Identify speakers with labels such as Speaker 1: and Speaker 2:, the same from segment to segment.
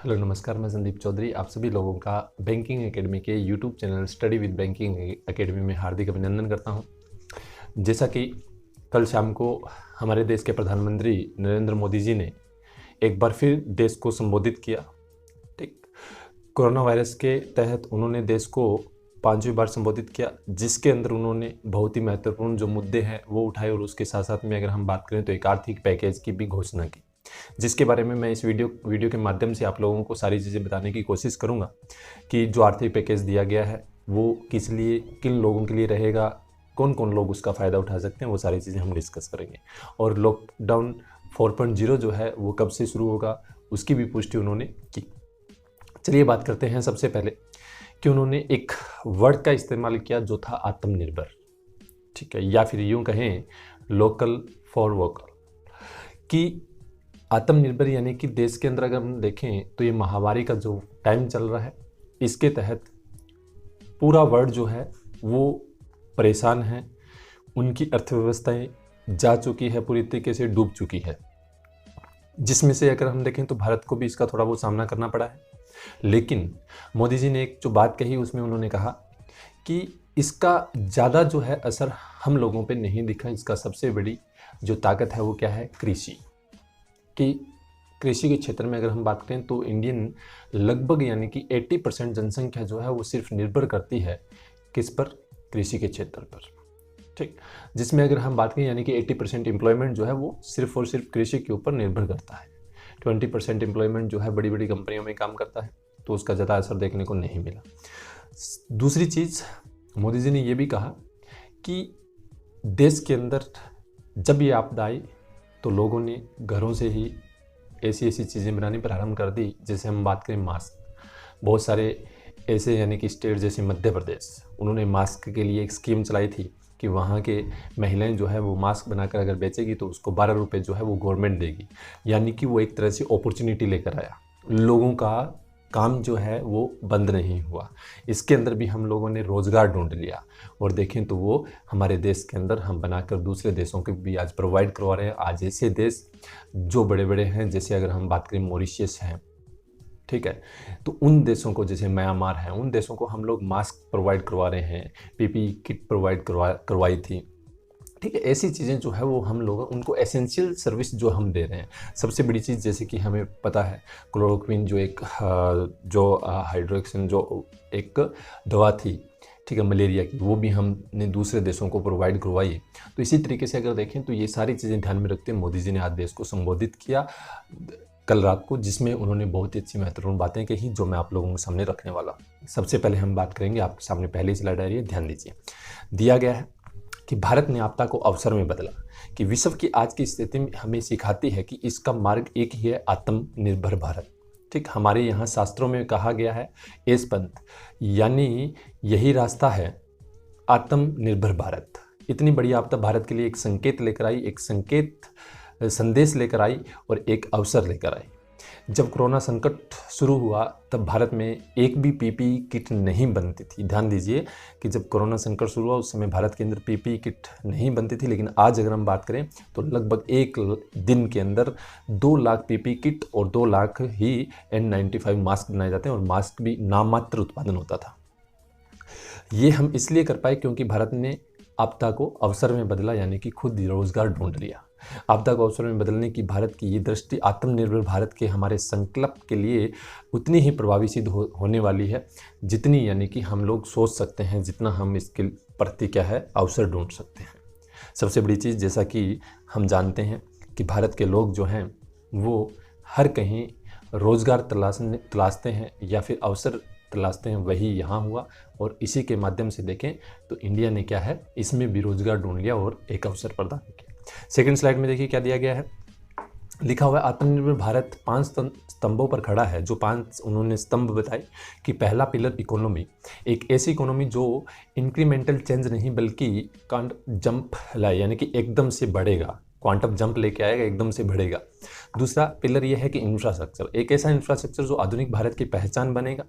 Speaker 1: Hello नमस्कार, मैं संदीप चौधरी आप सभी लोगों का बैंकिंग एकेडमी के YouTube channel study with banking academy में हार्दिक अभिनंदन करता हूं। जैसा कि कल शाम को हमारे देश के प्रधानमंत्री नरेंद्र मोदी जी ने एक बार फिर देश को संबोधित किया। ठीक, कोरोना वायरस के तहत उन्होंने देश को 5वीं बार संबोधित किया, जिसके अंदर उन्होंने बहुत ही महत्वपूर्ण जो मुद्दे हैं वो उठाए और उसके साथ साथ में अगर हम बात करें तो एक आर्थिक पैकेज की भी घोषणा की, जिसके बारे में मैं इस वीडियो के माध्यम से आप लोगों को सारी चीज़ें बताने की कोशिश करूंगा कि जो आर्थिक पैकेज दिया गया है वो किस लिए, किन लोगों के लिए रहेगा, कौन कौन लोग उसका फ़ायदा उठा सकते हैं, वो सारी चीज़ें हम डिस्कस करेंगे। और लॉकडाउन 4.0 जो है वो कब से शुरू होगा उसकी भी पुष्टि उन्होंने की। चलिए बात करते हैं सबसे पहले कि उन्होंने एक वर्ड का इस्तेमाल किया जो था आत्मनिर्भर। ठीक है, या फिर यूँ कहें लोकल फॉर वोकल, कि आत्मनिर्भर यानी कि देश के अंदर अगर हम देखें तो ये महामारी का जो टाइम चल रहा है इसके तहत पूरा वर्ल्ड जो है वो परेशान है, उनकी अर्थव्यवस्थाएं जा चुकी है, पूरी तरीके से डूब चुकी है, जिसमें से अगर हम देखें तो भारत को भी इसका थोड़ा बहुत सामना करना पड़ा है। लेकिन मोदी जी ने एक जो बात कही उसमें उन्होंने कहा कि इसका ज़्यादा जो है असर हम लोगों पे नहीं दिखा। इसका सबसे बड़ी जो ताकत है वो क्या है, कृषि। कि कृषि के क्षेत्र में अगर हम बात करें तो इंडियन लगभग यानी कि 80% जनसंख्या जो है वो सिर्फ निर्भर करती है किस पर, कृषि के क्षेत्र पर। ठीक, जिसमें अगर हम बात करें यानी कि 80% एम्प्लॉयमेंट जो है वो सिर्फ और सिर्फ कृषि के ऊपर निर्भर करता है। 20% एम्प्लॉयमेंट जो है बड़ी बड़ी कंपनियों में काम करता है, तो उसका ज़्यादा असर देखने को नहीं मिला। दूसरी चीज़ मोदी जी ने ये भी कहा कि देश के अंदर जब ये आपदा आई तो लोगों ने घरों से ही ऐसी चीज़ें बनानी प्रारंभ कर दी। जैसे हम बात करें मास्क, बहुत सारे ऐसे यानी कि स्टेट जैसे मध्य प्रदेश, उन्होंने मास्क के लिए एक स्कीम चलाई थी कि वहाँ के महिलाएं जो है वो मास्क बनाकर अगर बेचेगी तो उसको 12 रुपये जो है वो गवर्नमेंट देगी। यानी कि वो एक तरह से अपॉर्चुनिटी लेकर आया, लोगों का काम जो है वो बंद नहीं हुआ। इसके अंदर भी हम लोगों ने रोज़गार ढूंढ लिया और देखें तो वो हमारे देश के अंदर हम बनाकर दूसरे देशों के भी आज प्रोवाइड करवा रहे हैं। आज ऐसे देश जो बड़े बड़े हैं, जैसे अगर हम बात करें मॉरिशस हैं, ठीक है, तो उन देशों को, जैसे म्यांमार है, उन देशों को हम लोग मास्क प्रोवाइड करवा रहे हैं, पीपीई किट प्रोवाइड करवाई थी। ठीक है, ऐसी चीज़ें जो है वो हम लोग उनको एसेंशियल सर्विस जो हम दे रहे हैं। सबसे बड़ी चीज़ जैसे कि हमें पता है क्लोरोक्विन जो एक हाइड्रोक्सिन जो एक दवा थी, ठीक है, मलेरिया की, वो भी हमने दूसरे देशों को प्रोवाइड करवाई है। तो इसी तरीके से अगर देखें तो ये सारी चीज़ें ध्यान में रखते हैं मोदी जी ने आज देश को संबोधित किया कल रात को, जिसमें उन्होंने बहुत ही अच्छी महत्वपूर्ण बातें कही जो मैं आप लोगों के सामने रखने वाला हूँ। सबसे पहले हम बात करेंगे, आपके सामने पहली स्लाइड आ रही है, ध्यान दीजिए। दिया गया है कि भारत ने आपदा को अवसर में बदला, कि विश्व की आज की स्थिति में हमें सिखाती है कि इसका मार्ग एक ही है, आत्मनिर्भर भारत। ठीक, हमारे यहाँ शास्त्रों में कहा गया है एस पंथ, यानी यही रास्ता है आत्मनिर्भर भारत। इतनी बड़ी आपदा भारत के लिए एक संकेत लेकर आई, एक संदेश लेकर आई और एक अवसर लेकर आई। जब कोरोना संकट शुरू हुआ तब भारत में एक भी पीपीई किट नहीं बनती थी। ध्यान दीजिए कि जब कोरोना संकट शुरू हुआ उस समय भारत के अंदर पीपीई किट नहीं बनती थी, लेकिन आज अगर हम बात करें तो लगभग एक दिन के अंदर 2 लाख पीपीई किट और 2 लाख ही N95 मास्क बनाए जाते हैं, और मास्क भी नाममात्र उत्पादन होता था। ये हम इसलिए कर पाए क्योंकि भारत ने आपदा को अवसर में बदला, यानी कि खुद रोजगार ढूंढ लिया। आपदा को अवसर में बदलने की भारत की ये दृष्टि आत्मनिर्भर भारत के हमारे संकल्प के लिए उतनी ही प्रभावी सिद्ध होने वाली है जितनी, यानी कि हम लोग सोच सकते हैं, जितना हम इसके प्रति क्या है अवसर ढूंढ सकते हैं। सबसे बड़ी चीज़, जैसा कि हम जानते हैं कि भारत के लोग जो हैं वो हर कहीं रोज़गार तलाशते हैं या फिर अवसर तलाशते हैं, वही यहाँ हुआ। और इसी के माध्यम से देखें तो इंडिया ने क्या है, इसमें भी रोज़गार ढूंढ लिया और एक अवसर प्रदान किया। सेकंड स्लाइड में देखिए क्या दिया गया है, लिखा हुआ है आत्मनिर्भर भारत 5 स्तंभों पर खड़ा है। जो 5 उन्होंने स्तंभ बताए कि पहला पिलर इकोनॉमी, एक ऐसी इकोनॉमी जो इंक्रीमेंटल चेंज नहीं बल्कि क्वांटम जंप लाए, यानी कि एकदम से बढ़ेगा, क्वांटम जंप लेके आएगा, एकदम से बढ़ेगा। दूसरा पिलर यह है कि इंफ्रास्ट्रक्चर, एक ऐसा इंफ्रास्ट्रक्चर जो आधुनिक भारत की पहचान बनेगा।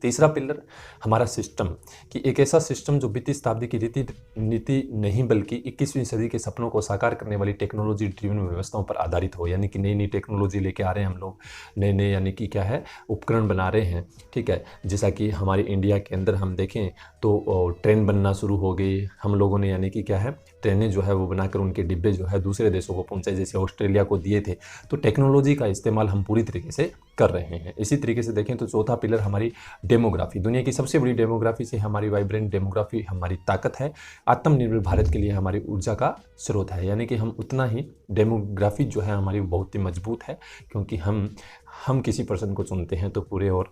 Speaker 1: तीसरा पिलर हमारा सिस्टम, कि एक ऐसा सिस्टम जो बीती शताब्दी की रीति नीति नहीं बल्कि 21वीं सदी के सपनों को साकार करने वाली टेक्नोलॉजी ड्रिवन व्यवस्थाओं पर आधारित हो। यानी कि नई नई टेक्नोलॉजी लेके आ रहे हैं हम लोग, नए नए यानी कि क्या है उपकरण बना रहे हैं, ठीक है। जैसा कि हमारे इंडिया के अंदर हम देखें तो ट्रेन बनना शुरू हो गई, हम लोगों ने यानी कि क्या है ट्रेनें जो है वो बनाकर उनके डिब्बे जो है दूसरे देशों को पहुंचाए, जैसे ऑस्ट्रेलिया को दिए थे। तो टेक्नोलॉजी का इस्तेमाल हम पूरी तरीके से कर रहे हैं। इसी तरीके से देखें तो चौथा पिलर हमारी डेमोग्राफी, दुनिया की सबसे बड़ी डेमोग्राफी से हमारी वाइब्रेंट डेमोग्राफी हमारी ताकत है, आत्मनिर्भर भारत के लिए हमारी ऊर्जा का स्रोत है। यानी कि हम उतना ही डेमोग्राफी जो है हमारी बहुत ही मजबूत है, क्योंकि हम किसी पर्सन को चुनते हैं तो पूरे और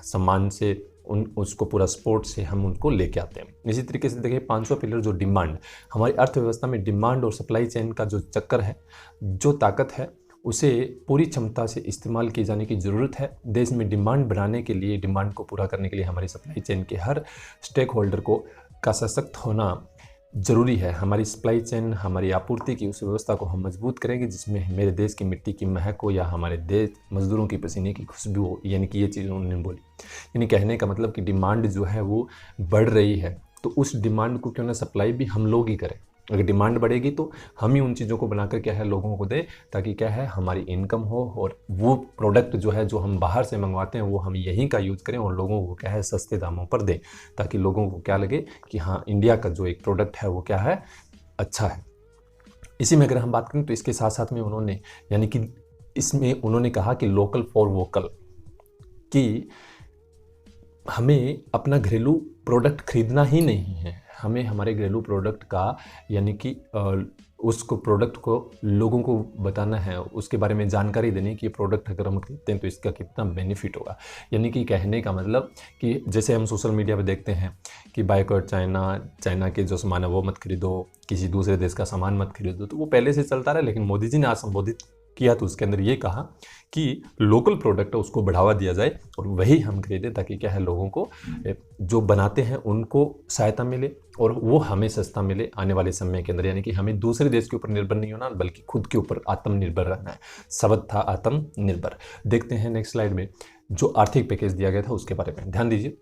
Speaker 1: सम्मान से उसको पूरा सपोर्ट से हम उनको लेके आते हैं। इसी तरीके से देखिए पांचवा पिलर जो डिमांड, हमारी अर्थव्यवस्था में डिमांड और सप्लाई चेन का जो चक्कर है, जो ताकत है, उसे पूरी क्षमता से इस्तेमाल किए जाने की ज़रूरत है। देश में डिमांड बढ़ाने के लिए, डिमांड को पूरा करने के लिए हमारी सप्लाई चेन के हर स्टेक होल्डर का सशक्त होना ज़रूरी है। हमारी सप्लाई चेन, हमारी आपूर्ति की उस व्यवस्था को हम मजबूत करेंगे जिसमें मेरे देश की मिट्टी की महक हो या हमारे देश मजदूरों की पसीने की खुशबू हो। यानी कि ये चीज़ उन्होंने बोली, यानी कहने का मतलब कि डिमांड जो है वो बढ़ रही है, तो उस डिमांड को क्यों ना सप्लाई भी हम लोग ही करें। अगर डिमांड बढ़ेगी तो हम ही उन चीज़ों को बनाकर क्या है लोगों को दें, ताकि क्या है हमारी इनकम हो और वो प्रोडक्ट जो है जो हम बाहर से मंगवाते हैं वो हम यहीं का यूज़ करें और लोगों को क्या है सस्ते दामों पर दें, ताकि लोगों को क्या लगे कि हाँ इंडिया का जो एक प्रोडक्ट है वो क्या है अच्छा है। इसी में अगर हम बात करें तो इसके साथ साथ में उन्होंने यानी कि इसमें उन्होंने कहा कि लोकल फॉर वोकल, कि हमें अपना घरेलू प्रोडक्ट खरीदना ही नहीं है, हमें हमारे घरेलू प्रोडक्ट का यानी कि उसको प्रोडक्ट को लोगों को बताना है, उसके बारे में जानकारी देनी कि ये प्रोडक्ट अगर हम खरीदते हैं तो इसका कितना बेनिफिट होगा। यानी कि कहने का मतलब कि जैसे हम सोशल मीडिया पे देखते हैं कि बायकॉट चाइना के जो सामान है वो मत खरीदो, किसी दूसरे देश का सामान मत खरीदो, तो वो पहले से चलता रहा। लेकिन मोदी जी ने आज संबोधित किया तो उसके अंदर ये कहा कि लोकल प्रोडक्ट है उसको बढ़ावा दिया जाए और वही हम खरीदें, ताकि क्या है लोगों को जो बनाते हैं उनको सहायता मिले और वो हमें सस्ता मिले आने वाले समय के अंदर। यानी कि हमें दूसरे देश के ऊपर निर्भर नहीं होना बल्कि खुद के ऊपर आत्मनिर्भर रहना है। शब्द था आत्मनिर्भर। देखते हैं नेक्स्ट स्लाइड में जो आर्थिक पैकेज दिया गया था उसके बारे में ध्यान दीजिए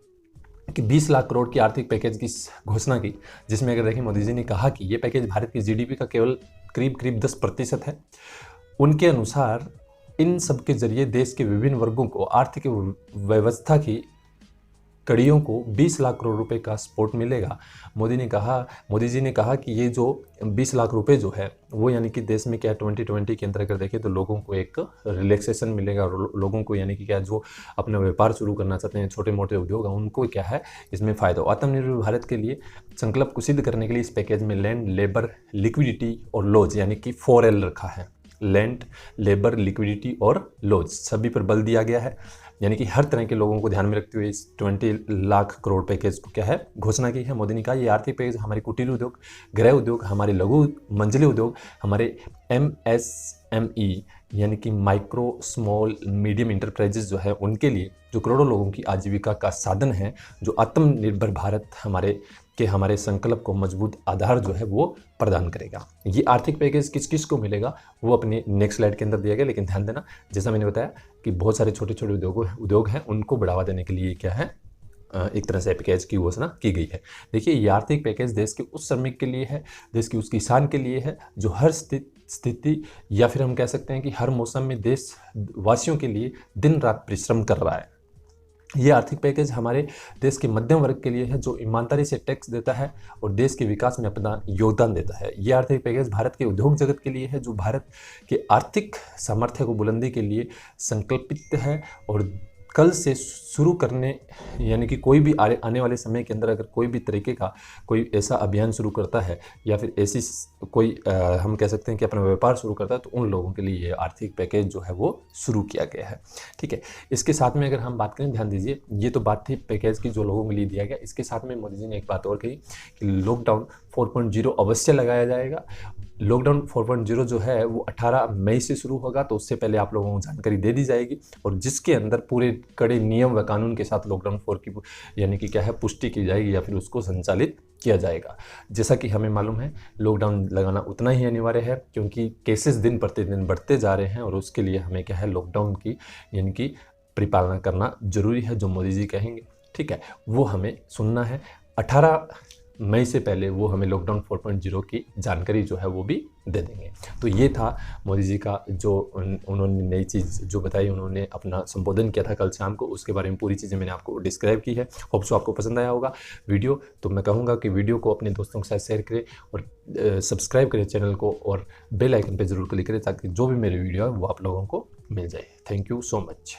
Speaker 1: कि 20 लाख करोड़ की आर्थिक पैकेज की घोषणा की, जिसमें अगर देखें मोदी जी ने कहा कि ये पैकेज भारत की जीडीपी का केवल करीब 10% है। उनके अनुसार इन सब के जरिए देश के विभिन्न वर्गों को आर्थिक व्यवस्था की कड़ियों को 20 लाख करोड़ रुपए का सपोर्ट मिलेगा। मोदी जी ने कहा कि ये जो 20 लाख रुपए जो है वो यानी कि देश में क्या 2020 के अंदर अगर देखें तो लोगों को एक रिलैक्सेशन मिलेगा और लोगों को यानी कि क्या जो अपना व्यापार शुरू करना चाहते हैं, छोटे मोटे उद्योग हैं, उनको क्या है इसमें फ़ायदा हो। आत्मनिर्भर भारत के लिए संकल्प को सिद्ध करने के लिए इस पैकेज में लैंड, लेबर, लिक्विडिटी और लॉज यानी कि 4L रखा है। लैंड, लेबर, लिक्विडिटी और लॉज सभी पर बल दिया गया है। यानी कि हर तरह के लोगों को ध्यान में रखते हुए इस 20 लाख करोड़ पैकेज को क्या है घोषणा की है। मोदी ने कहा ये आर्थिक पैकेज हमारे कुटीर उद्योग, गृह उद्योग, हमारे लघु मंझले उद्योग, हमारे MSME यानी कि माइक्रो स्मॉल मीडियम इंटरप्राइजेज जो है उनके लिए, जो करोड़ों लोगों की आजीविका का साधन है, जो आत्मनिर्भर भारत हमारे संकल्प को मजबूत आधार जो है वो प्रदान करेगा। ये आर्थिक पैकेज किस किस को मिलेगा वो अपने नेक्स्ट स्लाइड के अंदर दिया गया। लेकिन ध्यान देना, जैसा मैंने बताया कि बहुत सारे छोटे छोटे उद्योग हैं, उनको बढ़ावा देने के लिए क्या है एक तरह से पैकेज की घोषणा की गई है। देखिए ये आर्थिक पैकेज देश के उस श्रमिक के लिए है, देश के उस किसान के लिए है जो हर स्थिति या फिर हम कह सकते हैं कि हर मौसम में देशवासियों के लिए दिन रात परिश्रम कर रहा है। ये आर्थिक पैकेज हमारे देश के मध्यम वर्ग के लिए है जो ईमानदारी से टैक्स देता है और देश के विकास में अपना योगदान देता है। ये आर्थिक पैकेज भारत के उद्योग जगत के लिए है जो भारत के आर्थिक सामर्थ्य को बुलंदी के लिए संकल्पित है और कल से शुरू करने यानी कि कोई भी आने वाले समय के अंदर अगर कोई भी तरीके का कोई ऐसा अभियान शुरू करता है या फिर ऐसी कोई हम कह सकते हैं कि अपना व्यापार शुरू करता है तो उन लोगों के लिए ये आर्थिक पैकेज जो है वो शुरू किया गया है। ठीक है, इसके साथ में अगर हम बात करें, ध्यान दीजिए, ये तो बात थी पैकेज की जो लोगों के लिए दिया गया। इसके साथ में मोदी जी ने एक बात और कही कि लॉकडाउन 4.0 अवश्य लगाया जाएगा। लॉकडाउन 4.0 जो है वो 18 मई से शुरू होगा, तो उससे पहले आप लोगों को जानकारी दे दी जाएगी और जिसके अंदर पूरे कड़े नियम व कानून के साथ लॉकडाउन 4 की यानी कि क्या है पुष्टि की जाएगी या फिर उसको संचालित किया जाएगा। जैसा कि हमें मालूम है लॉकडाउन लगाना उतना ही अनिवार्य है क्योंकि केसेस दिन प्रतिदिन बढ़ते जा रहे हैं और उसके लिए हमें क्या है लॉकडाउन की यानी कि परिपालना करना जरूरी है, जो मोदी जी कहेंगे, ठीक है, वो हमें सुनना है। 18 मई से पहले वो हमें लॉकडाउन 4.0 की जानकारी जो है वो भी दे देंगे। तो ये था मोदी जी का जो उन्होंने नई चीज़ जो बताई, उन्होंने अपना संबोधन किया था कल शाम को, उसके बारे में पूरी चीज़ें मैंने आपको डिस्क्राइब की है। होप सो आपको पसंद आया होगा वीडियो। तो मैं कहूँगा कि वीडियो को अपने दोस्तों के साथ शेयर करें और सब्सक्राइब करें चैनल को, और बेल आइकन पर ज़रूर क्लिक करें ताकि जो भी मेरे वीडियो है वो आप लोगों को मिल जाए। Thank you so much.